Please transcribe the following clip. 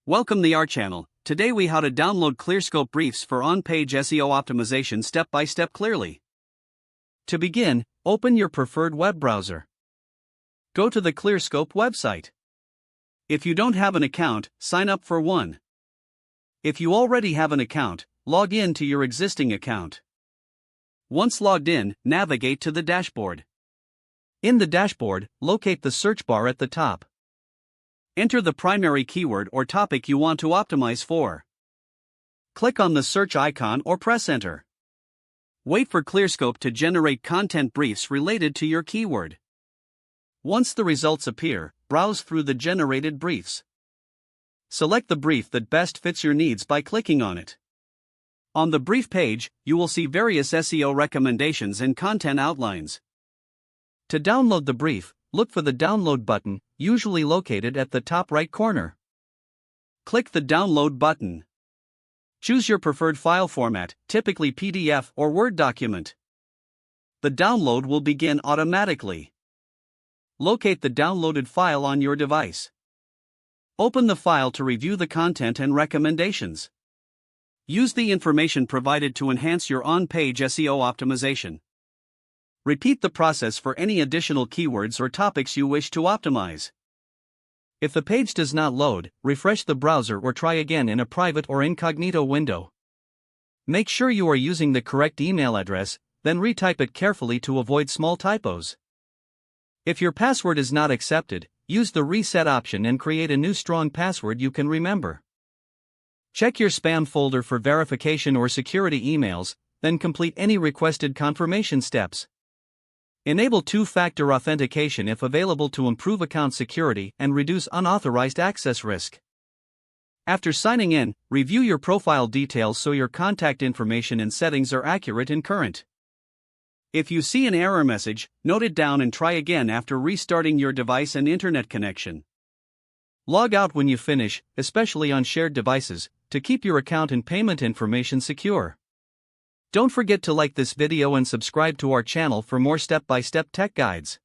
Welcome to our channel. Today we how to download Clearscope briefs for on-page SEO optimization step by step clearly. To begin, open your preferred web browser. Go to the Clearscope website. If you don't have an account, sign up for one. If you already have an account, log in to your existing account. Once logged in, navigate to the dashboard. In the dashboard, locate the search bar at the top. Enter the primary keyword or topic you want to optimize for. Click on the search icon or press enter. Wait for Clearscope to generate content briefs related to your keyword. Once the results appear, browse through the generated briefs. Select the brief that best fits your needs by clicking on it. On the brief page, you will see various SEO recommendations and content outlines. To download the brief, look for the download button, usually located at the top right corner. Click the download button. Choose your preferred file format, typically PDF or Word document. The download will begin automatically. Locate the downloaded file on your device. Open the file to review the content and recommendations. Use the information provided to enhance your on-page SEO optimization. Repeat the process for any additional keywords or topics you wish to optimize. If the page does not load, refresh the browser or try again in a private or incognito window. Make sure you are using the correct email address, then retype it carefully to avoid small typos. If your password is not accepted, use the reset option and create a new strong password you can remember. Check your spam folder for verification or security emails, then complete any requested confirmation steps. Enable two-factor authentication if available to improve account security and reduce unauthorized access risk. After signing in, review your profile details so your contact information and settings are accurate and current. If you see an error message, note it down and try again after restarting your device and internet connection. Log out when you finish, especially on shared devices, to keep your account and payment information secure. Don't forget to like this video and subscribe to our channel for more step-by-step tech guides.